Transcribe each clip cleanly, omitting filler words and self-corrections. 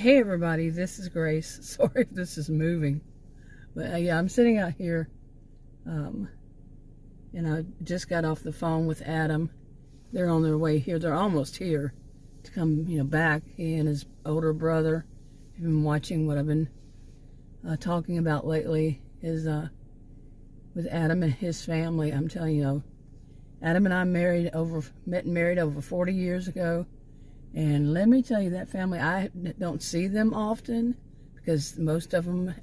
Hey everybody, this is Grace. Sorry if this is moving, but yeah, I'm sitting out here, and I just got off the phone with Adam. They're on their way here. They're almost here to come, back. He and his older brother have been watching what I've been talking about lately. Is with Adam and his family. I'm telling you, Adam and I met and married over 40 years ago. And let me tell you, that family, I don't see them often because most of them,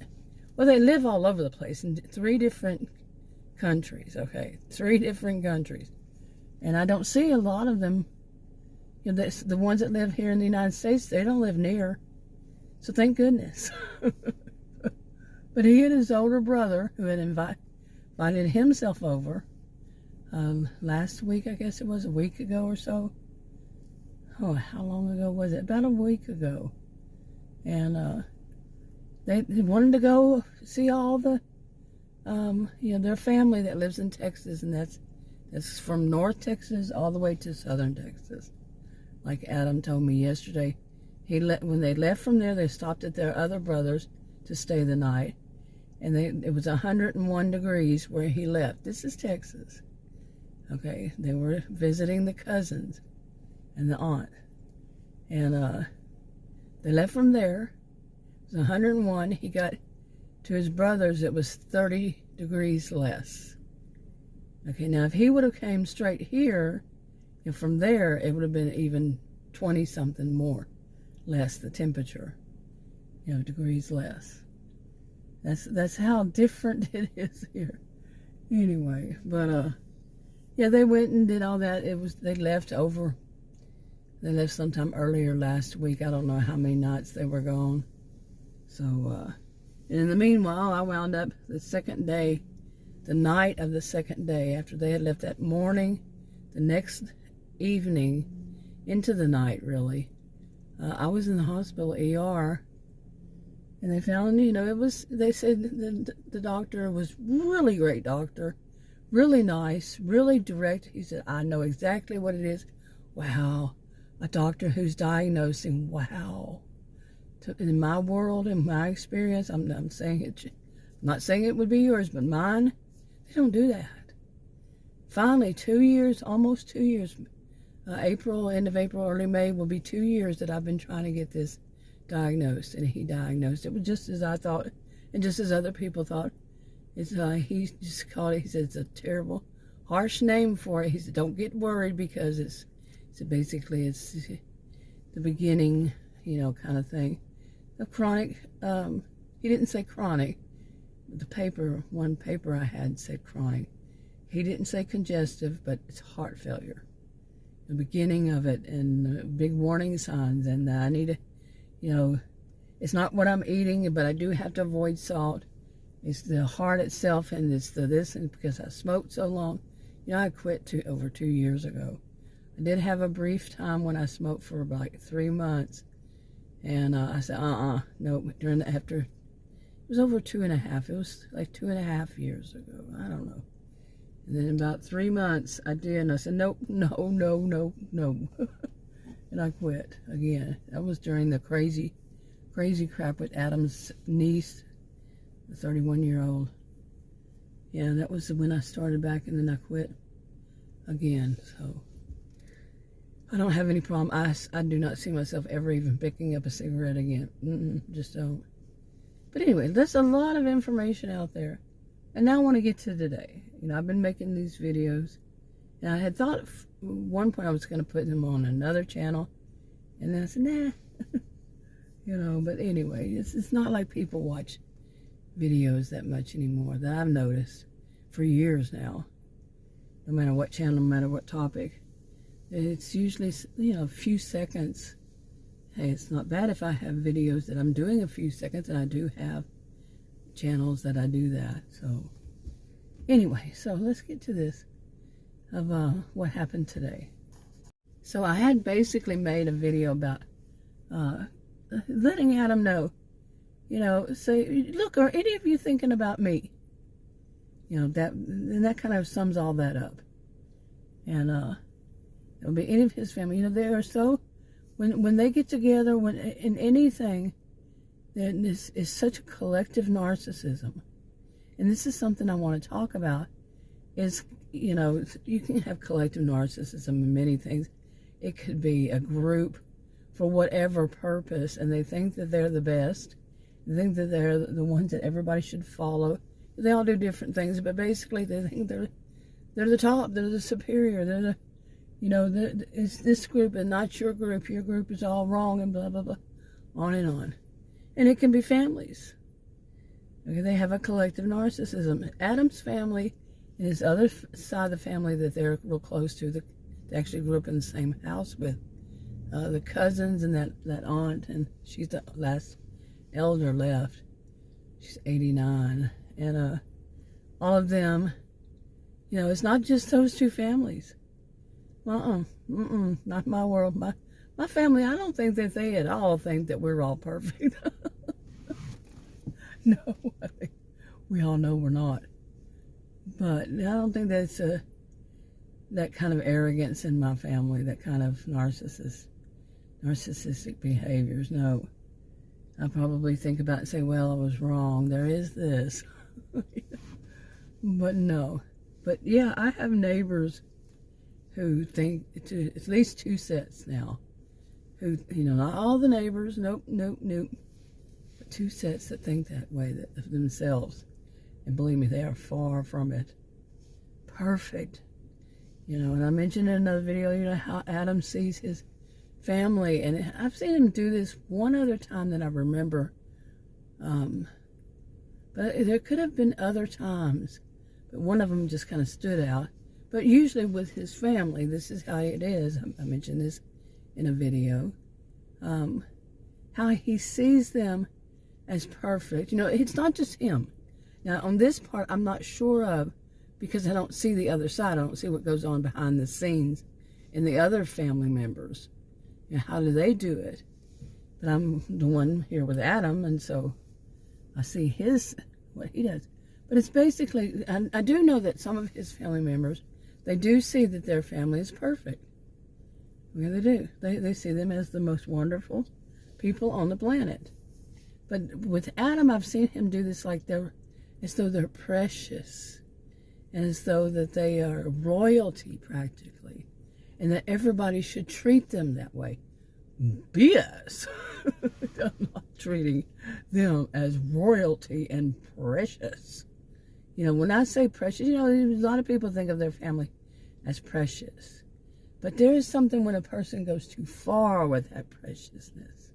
well, they live all over the place in 3 different countries, okay? 3 different countries. And I don't see a lot of them. The ones that live here in the United States, they don't live near. So thank goodness. But he and his older brother, who had invited himself over last week, I guess it was a week ago or so. Oh, how long ago was it? About a week ago. And they wanted to go see all the, their family that lives in Texas, and that's from North Texas all the way to Southern Texas. Like Adam told me yesterday, when they left from there, they stopped at their other brother's to stay the night, and it was 101 degrees where he left. This is Texas. Okay, they were visiting the cousins and the aunt, and they left from there. It was 101. He got to his brother's, it was 30 degrees less. Okay, now if he would have came straight here, and from there it would have been even 20 something more less, the temperature, degrees less. That's how different it is here. Anyway, but yeah, they went and did all that. They left sometime earlier last week. I don't know how many nights they were gone. So, and in the meanwhile, I wound up the night of the second day, after they had left that morning, the next evening, into the night, really. I was in the hospital ER, and they found, they said the doctor was really great doctor, really nice, really direct. He said, I know exactly what it is. Wow. A doctor who's diagnosing, wow. In my world, in my experience, I'm not saying it would be yours, but mine, they don't do that. Finally, 2 years, almost 2 years, end of April, early May will be 2 years that I've been trying to get this diagnosed, and he diagnosed it. Just as I thought, and just as other people thought. He just called it, he said, it's a terrible, harsh name for it. He said, don't get worried, because it's basically the beginning, kind of thing. The chronic, he didn't say chronic. One paper I had said chronic. He didn't say congestive, but it's heart failure. The beginning of it, and big warning signs, and I need to, it's not what I'm eating, but I do have to avoid salt. It's the heart itself, and it's this, and because I smoked so long. I quit over 2 years ago. I did have a brief time when I smoked for about like 3 months, and I said, nope. After, it was over 2.5. It was like 2.5 years ago. I don't know. And then about 3 months, I did, and I said, nope, no. And I quit again. That was during the crazy crap with Adam's niece, the 31-year-old. Yeah, that was when I started back, and then I quit again. So I don't have any problem. I do not see myself ever even picking up a cigarette again. Just don't. But anyway, there's a lot of information out there. And now I want to get to today. I've been making these videos, and I had thought at one point I was going to put them on another channel, and then I said, nah. But anyway, it's not like people watch videos that much anymore, that I've noticed for years now. No matter what channel, no matter what topic. It's usually, a few seconds. Hey, it's not bad if I have videos that I'm doing a few seconds, and I do have channels that I do that. So anyway, so let's get to this of what happened today. So I had basically made a video about letting Adam know, say, look, are any of you thinking about me? That kind of sums all that up. And it'll be any of his family. They are so when they get together, when in anything, then this is such a collective narcissism. And this is something I want to talk about. Is, you know, you can have collective narcissism in many things. It could be a group for whatever purpose, and they think that they're the best. They think that they're the ones that everybody should follow. They all do different things, but basically they think they're the top, they're the superior, they're the, you know, it's this group and not your group is all wrong, and blah, blah, blah, on and on. And it can be families. Okay, they have a collective narcissism. Adam's family and his other side of the family that they're real close to, they actually grew up in the same house with, the cousins and that aunt, and she's the last elder left. She's 89. And all of them, you know, it's not just those two families. Not my world. My family, I don't think that they at all think that we're all perfect. No, I think we all know we're not. But I don't think that's that kind of arrogance in my family, that kind of narcissistic behaviors. No. I probably think about it and say, well, I was wrong. There is this. But no. But yeah, I have neighbors who think, at least two sets now, who, you know, not all the neighbors, nope, but two sets that think that way of themselves. And believe me, they are far from it. Perfect. You know, and I mentioned in another video, you know, how Adam sees his family, and I've seen him do this one other time that I remember, but there could have been other times, but one of them just kind of stood out. But usually with his family, this is how it is. I mentioned this in a video, how he sees them as perfect. You know, it's not just him. Now on this part, I'm not sure of, because I don't see the other side. I don't see what goes on behind the scenes in the other family members. And how do they do it? But I'm the one here with Adam, and so I see what he does. But it's basically, I do know that some of his family members, they do see that their family is perfect. Yeah, they do. They see them as the most wonderful people on the planet. But with Adam, I've seen him do this like as though they're precious, and as though that they are royalty practically, and that everybody should treat them that way. BS. I'm not treating them as royalty and precious. You know, when I say precious, you know, a lot of people think of their family as precious. But there is something when a person goes too far with that preciousness.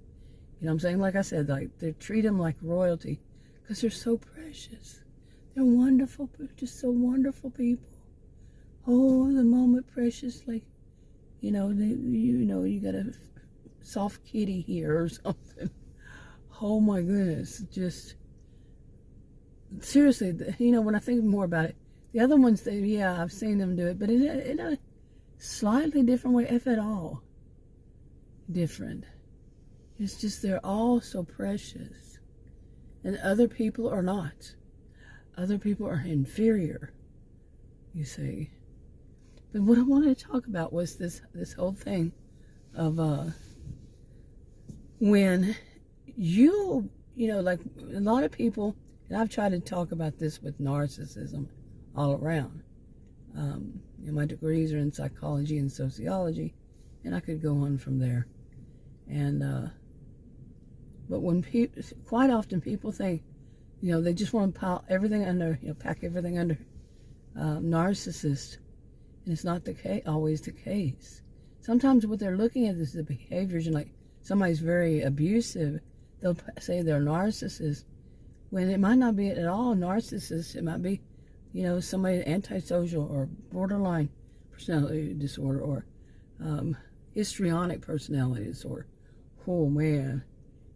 You know what I'm saying? Like I said, like they treat them like royalty because they're so precious. They're wonderful, just so wonderful people. Oh, the moment precious, like, you know, you got a soft kitty here or something. Oh my goodness, just seriously, you know, when I think more about it, the other ones, yeah, I've seen them do it, but in a slightly different way, if at all different. It's just they're all so precious, and other people are not. Other people are inferior, you see. But what I wanted to talk about was this whole thing of when you know, like a lot of people, and I've tried to talk about this with narcissism all around. You know, my degrees are in psychology and sociology, and I could go on from there. And but when quite often people think, you know, they just want to pile everything under, you know, pack everything under narcissist, and it's not always the case. Sometimes what they're looking at is the behaviors, and like somebody's very abusive, they'll say they're narcissist, when it might not be at all narcissist. It might be, you know, somebody antisocial or borderline personality disorder, or histrionic personality disorder. Oh man,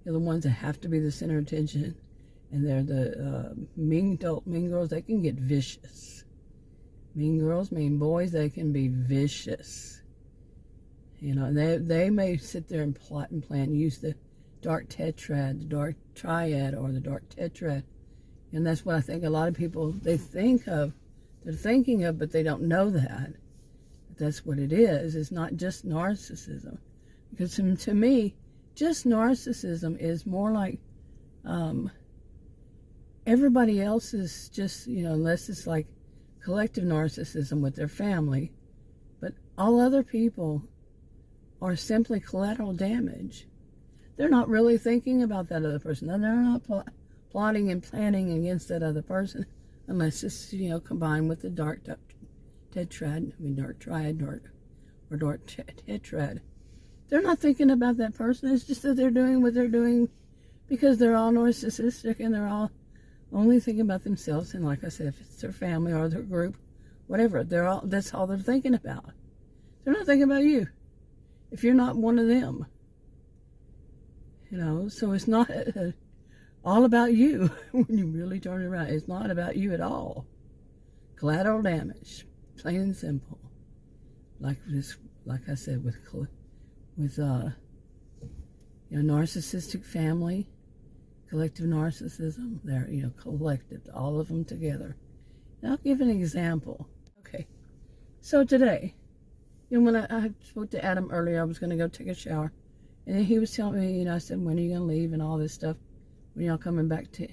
they're the ones that have to be the center of attention, and they're the mean girls. They can get vicious. Mean girls, mean boys, they can be vicious. You know, and they may sit there and plot and plan, use the dark tetrad, the dark triad, or the dark tetrad. And that's what I think a lot of people, they're thinking of, but they don't know that. That's what it is. It's not just narcissism. Because to me, just narcissism is more like everybody else is just, unless it's like collective narcissism with their family, but all other people are simply collateral damage. They're not really thinking about that other person, and they're not plotting and planning against that other person, unless it's, combined with the dark tetrad. They're not thinking about that person. It's just that they're doing what they're doing because they're all narcissistic and they're all only thinking about themselves. And like I said, if it's their family or their group, whatever, that's all they're thinking about. They're not thinking about you if you're not one of them. So it's not all about you when you really turn it around. It's not about you at all. Collateral damage, plain and simple. Like I said, with narcissistic family, collective narcissism. They're collective, all of them together. And I'll give an example. Okay, so today, when I spoke to Adam earlier, I was going to go take a shower. And he was telling me, I said, when are you going to leave and all this stuff? When y'all coming back to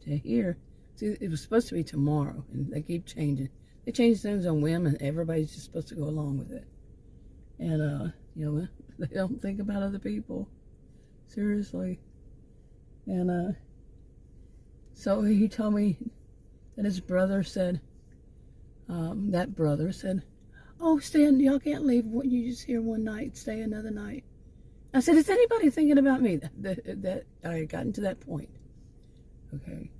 here? See, it was supposed to be tomorrow, and they keep changing. They change things on whim, and everybody's just supposed to go along with it. And, they don't think about other people. Seriously. And, so he told me that his brother said, oh, Stan, y'all can't leave. You just here one night, stay another night. I said, is anybody thinking about me? That I had gotten to that point. Okay.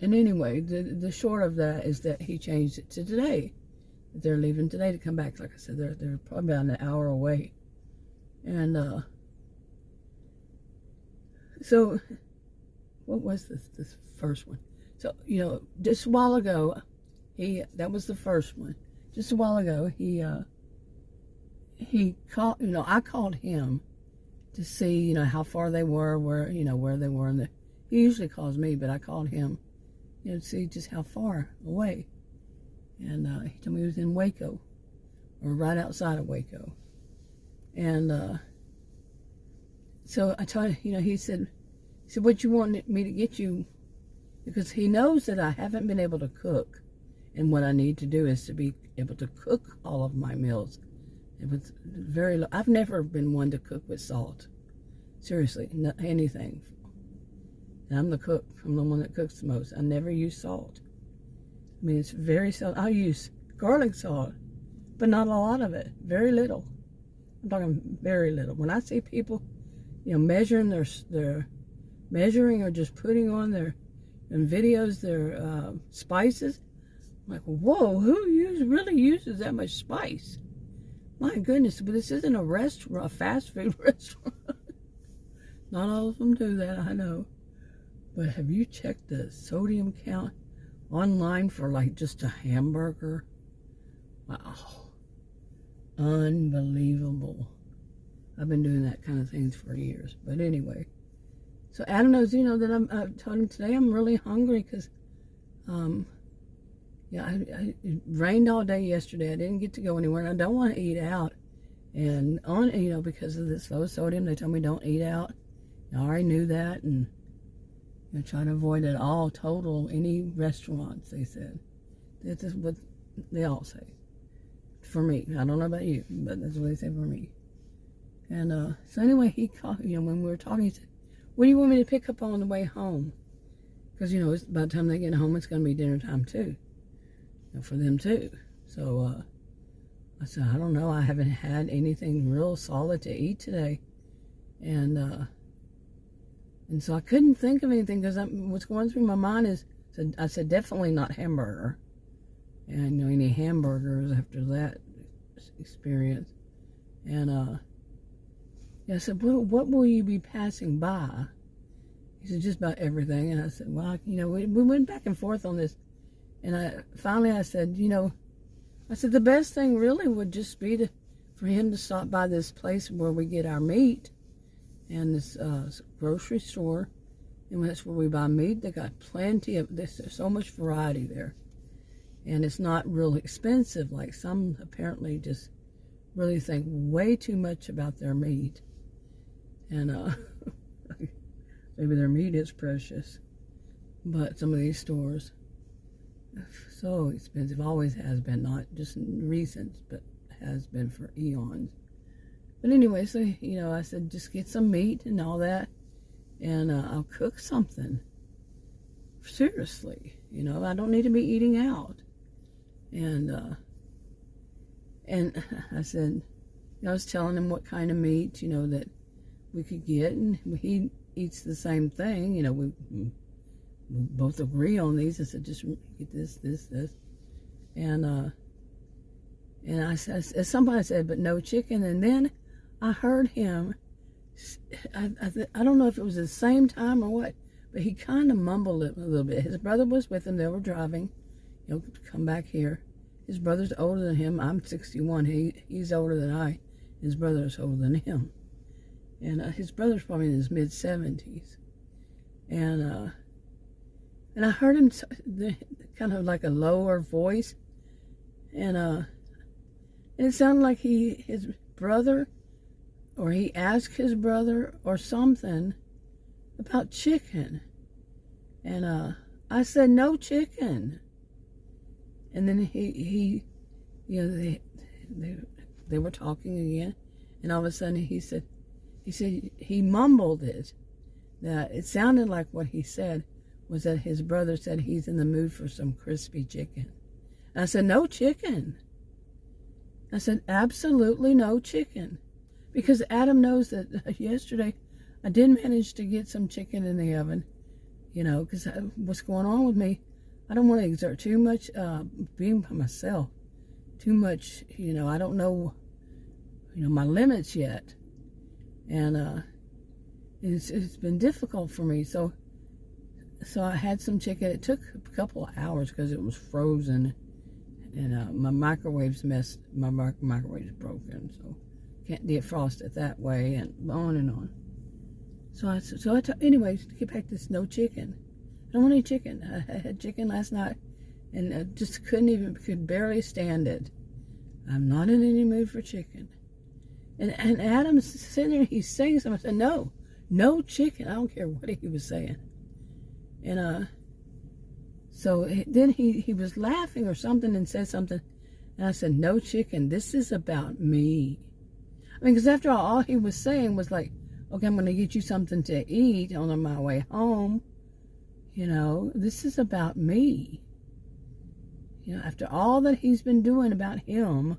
And anyway, the short of that is that he changed it to today. They're leaving today to come back. Like I said, they're probably about an hour away. And so what was this first one? So, just a while ago, that was the first one. Just a while ago, he called, I called him to see, how far they were, where they were. And he usually calls me, but I called him, to see just how far away. And he told me he was in Waco, or right outside of Waco. And so I told him, he said, what you want me to get you? Because he knows that I haven't been able to cook. And what I need to do is to be able to cook all of my meals. It was very low. I've never been one to cook with salt. Seriously, anything. And I'm the cook. I'm the one that cooks the most. I never use salt. I mean, it's very seldom. I'll use garlic salt, but not a lot of it. Very little. I'm talking very little. When I see people, measuring their measuring or just putting on their videos their spices, I'm like, whoa, who really uses that much spice? My goodness, but this isn't a fast food restaurant. Not all of them do that, I know. But have you checked the sodium count online for like just a hamburger? Wow. Unbelievable. I've been doing that kind of things for years. But anyway. So Adam knows, that I told him today I'm really hungry because, it rained all day yesterday. I didn't get to go anywhere, and I don't want to eat out. And because of this low sodium, they told me don't eat out. I already knew that, and try to avoid at all any restaurants. They said this is what they all say. For me, I don't know about you, but that's what they say for me. And so anyway, he called. When we were talking, he said, "What do you want me to pick up on the way home?" Because by the time they get home, it's going to be dinner time too. For them too. So I said, I don't know. I haven't had anything real solid to eat today, and so I couldn't think of anything because what's going through my mind is, I said definitely not hamburger, and any hamburgers after that experience, and I said, what will you be passing by? He said, just about everything, and I said, well, we went back and forth on this. And finally I said, the best thing really would just be for him to stop by this place where we get our meat, and this grocery store, and that's where we buy meat. They got plenty of this. There's so much variety there, and it's not real expensive like some apparently just really think way too much about their meat. And maybe their meat is precious, but some of these stores, so expensive, always has been, not just recent, but has been for eons. But anyway, so, you know, I said, just get some meat and all that, and I'll cook something. Seriously, you know, I don't need to be eating out. And I said, I was telling him what kind of meat, you know, that we could get, and he eats the same thing. You know, we both agree on these. I said, just get this. And I said, somebody said, but no chicken. And then I heard him, I don't know if it was the same time or what, but he kind of mumbled it a little bit. His brother was with him. They were driving, you know, to come back here. His brother's older than him. I'm 61. He's older than I. His brother's older than him. And his brother's probably in his mid-70s. And I heard him kind of like a lower voice. And it sounded like his brother, or he asked his brother or something about chicken. And I said, no chicken. And then he you know, they were talking again, and all of a sudden he said he mumbled it. That it sounded like what he said was that his brother said he's in the mood for some crispy chicken. And I said, no chicken. I said, absolutely no chicken. Because Adam knows that yesterday I did manage to get some chicken in the oven, you know, because what's going on with me, I don't want to exert too much being by myself. Too much, you know, I don't know, you know, my limits yet. And it's been difficult for me. So I had some chicken. It took a couple of hours because it was frozen. And my microwave's messed, my microwave's broken. So can't defrost it that way, and on and on. Anyway, to get back to this, no chicken. I don't want any chicken. I had chicken last night, and I just could barely stand it. I'm not in any mood for chicken. And Adam's sitting there, he's saying something. I said, no chicken. I don't care what he was saying. And so then he was laughing or something and said something, and I said, no chicken. This is about me. I mean, because after all he was saying was like, okay, I'm going to get you something to eat on my way home. You know, this is about me. You know, after all that he's been doing about him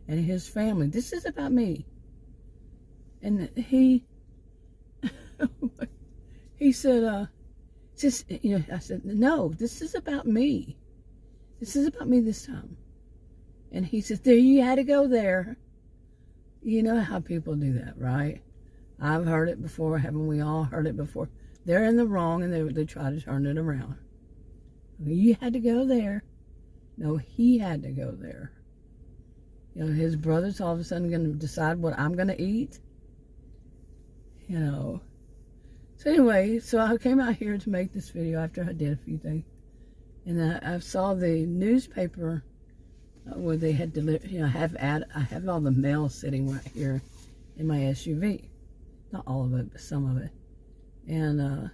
and his family, this is about me. And he said, you know, I said, no, this is about me. This is about me this time. And he said, there, you had to go there. You know how people do that, right? I've heard it before. Haven't we all heard it before? They're in the wrong, and they try to turn it around. You had to go there. No, he had to go there. You know, his brother's all of a sudden going to decide what I'm going to eat. You know. So anyway, so I came out here to make this video after I did a few things. And I saw the newspaper where they had delivered, you know, I have all the mail sitting right here in my SUV. Not all of it, but some of it. And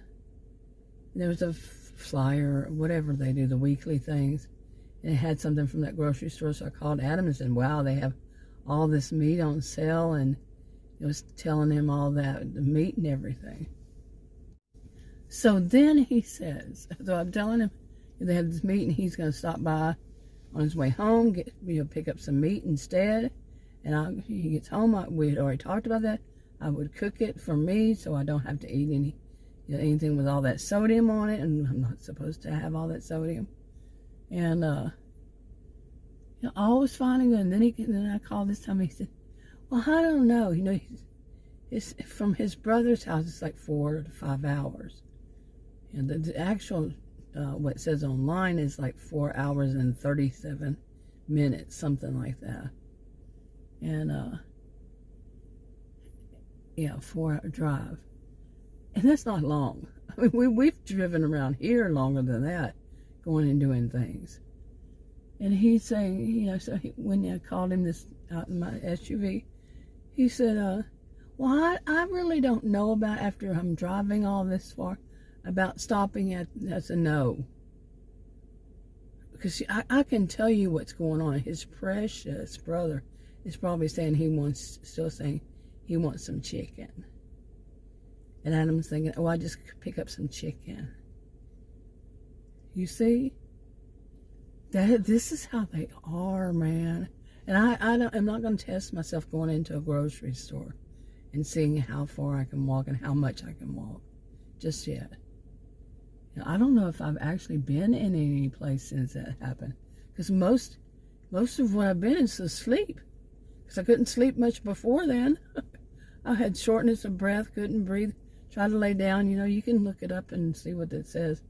there was a flyer, whatever they do, the weekly things. And it had something from that grocery store. So I called Adam and said, wow, they have all this meat on sale. And it was telling him all that, the meat and everything. So then he says, so I'm telling him they have this meat and he's going to stop by on his way home, pick up some meat instead. And he gets home, we had already talked about that. I would cook it for me so I don't have to eat anything with all that sodium on it, and I'm not supposed to have all that sodium. And you know, all was fine and good. And then I called this time. He said, "Well, I don't know. You know, it's from his brother's house. It's like 4 to 5 hours, and the actual what it says online is like 4 hours and 37 minutes, something like that." And yeah, 4-hour drive. And that's not long. I mean, we've driven around here longer than that, going and doing things. And he's saying, you know, so when I called him this out in my SUV. He said, well, I really don't know about, after I'm driving all this far, about stopping at, that's a no. Because I can tell you what's going on. His precious brother is probably saying still saying he wants some chicken. And Adam's thinking, oh, I just pick up some chicken. You see? This is how they are, man. And I'm not going to test myself going into a grocery store and seeing how far I can walk and how much I can walk just yet. I don't know if I've actually been in any place since that happened, because most of what I've been is to sleep, because I couldn't sleep much before then. I had shortness of breath, couldn't breathe, tried to lay down. You can look it up and see what it says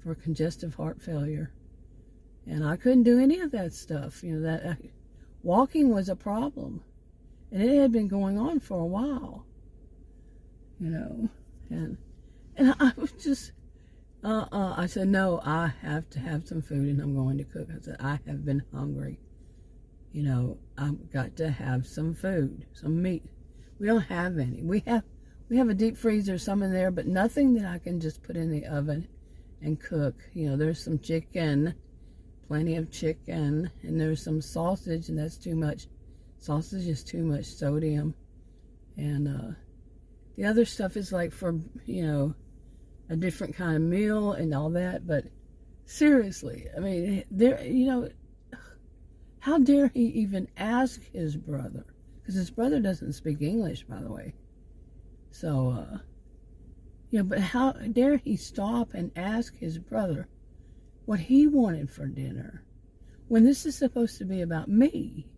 for congestive heart failure, and I couldn't do any of that stuff. Walking was a problem, and it had been going on for a while. And I was just. I said, no, I have to have some food, and I'm going to cook. I said, I have been hungry. I've got to have some food, some meat. We don't have any. We have a deep freezer, some in there, but nothing that I can just put in the oven and cook. There's some chicken, plenty of chicken, and there's some sausage, and that's too much. Sausage is too much sodium. And the other stuff is like for, a different kind of meal and all that. But seriously, I mean, how dare he even ask his brother? Because his brother doesn't speak English, by the way. So, but how dare he stop and ask his brother what he wanted for dinner, when this is supposed to be about me?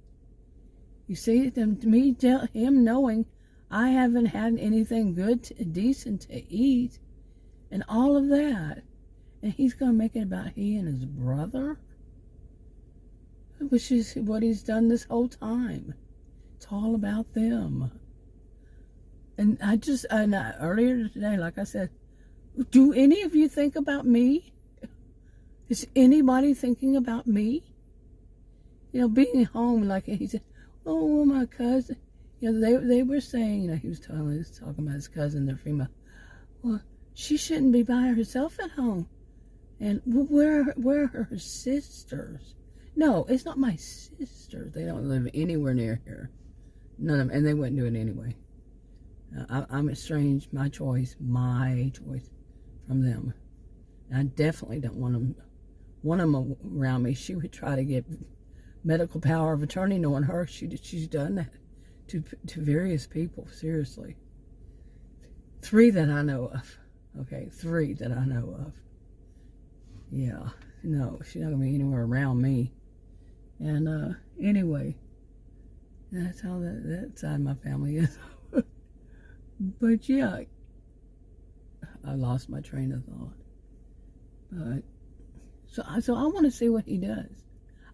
You see, him knowing I haven't had anything good, decent to eat, and all of that, and he's going to make it about he and his brother, which is what he's done this whole time. It's all about them. And earlier today, like I said, do any of you think about me? Is anybody thinking about me? Being home, like he said, oh, well, my cousin, they were saying, he was talking about his cousin, their female. Well, she shouldn't be by herself at home. And where are her sisters? No, it's not my sisters. They don't live anywhere near here. None of them, and they wouldn't do it anyway. I'm estranged, my choice from them. And I definitely don't want them around me. She would try to get medical power of attorney on her. She's done that to various people, seriously. 3 that I know of. Okay, 3 that I know of. Yeah, no, she's not going to be anywhere around me. And anyway, that's how that side of my family is. But yeah, I lost my train of thought. But so I want to see what he does.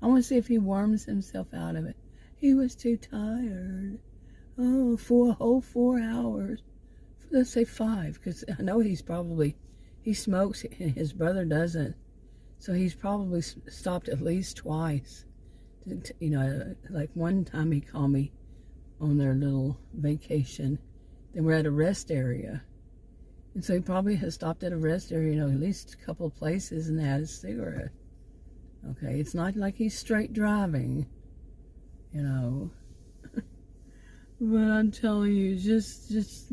I want to see if he worms himself out of it. He was too tired. Oh, for a whole 4 hours. Let's say 5, because I know he smokes and his brother doesn't. So he's probably stopped at least twice. Like one time he called me on their little vacation. They were at a rest area. And so he probably has stopped at a rest area, at least a couple of places, and had a cigarette. Okay, it's not like he's straight driving, But I'm telling you, just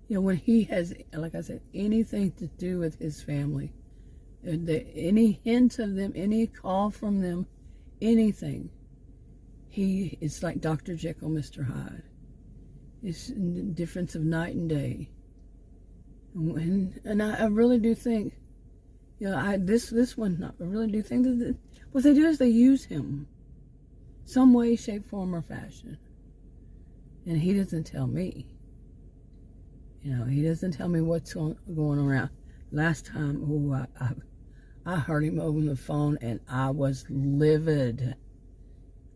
when he has, like I said, anything to do with his family, any hint of them, any call from them, anything, it's like Dr. Jekyll, Mr. Hyde. It's the difference of night and day. And I really do think, this one, I really do think that what they do is they use him some way, shape, form, or fashion. And he doesn't tell me. He doesn't tell me what's going around. Last time, I heard him over the phone, and I was livid.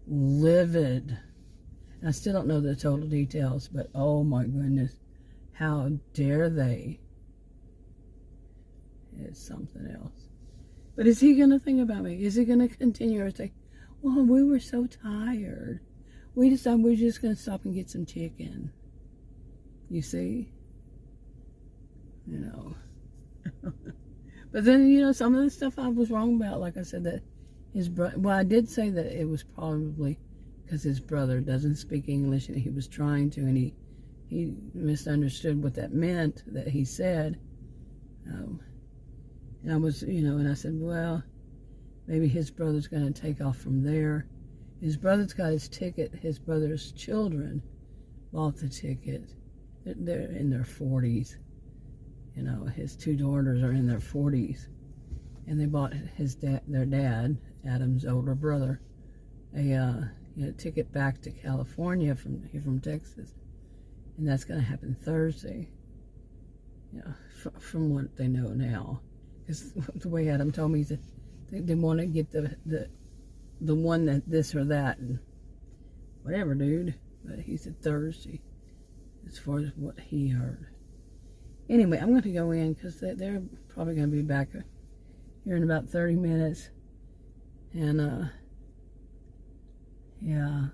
And I still don't know the total details, but oh my goodness, how dare they? It's something else. But is he going to think about me? Is he going to continue or say, well, we were so tired. we decided we were just going to stop and get some chicken. You see? You know. But then, you know, some of the stuff I was wrong about, like I said, that his brother, well, I did say that it was probably because his brother doesn't speak English and he was trying to, and he misunderstood what that meant that he said. And I was, you know, and I said, well, maybe his brother's going to take off from there. His brother's got his ticket. His brother's children bought the ticket. They're in their 40s. You know, his two daughters are in their 40s. And they bought their dad, Adam's older brother, a ticket back to California from Texas. And that's going to happen Thursday. Yeah, from what they know now. Because the way Adam told me, they want to get the one that this or that, and whatever, dude. But he said Thursday, as far as what he heard. Anyway, I'm going to go in because they're probably going to be back here in about 30 minutes. And, yeah.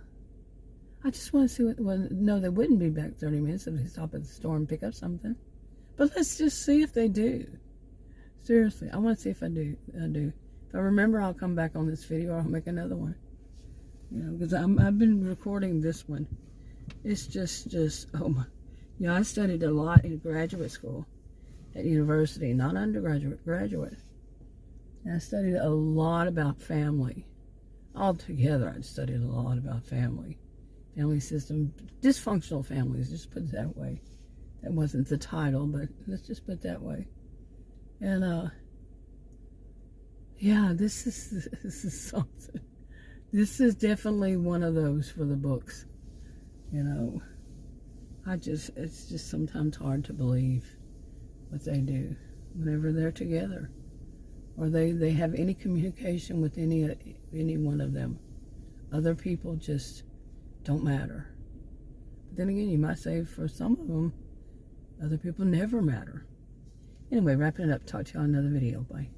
I just want to see no, they wouldn't be back 30 minutes if they stop at the store and pick up something. But let's just see if they do. Seriously, I want to see if I do. If I remember, I'll come back on this video or I'll make another one. You know, because I've been recording this one. It's just, oh my. You know, I studied a lot in graduate school at university, not undergraduate, graduate. And I studied a lot about family. Altogether, I studied a lot about family. Family system, dysfunctional families, just put it that way. That wasn't the title, but let's just put it that way. And, yeah, this is something. This is definitely one of those for the books. You know, it's just sometimes hard to believe what they do whenever they're together. Or they have any communication with any one of them. Other people just don't matter. But then again, you might say for some of them, other people never matter. Anyway, wrapping it up. Talk to y'all in another video. Bye.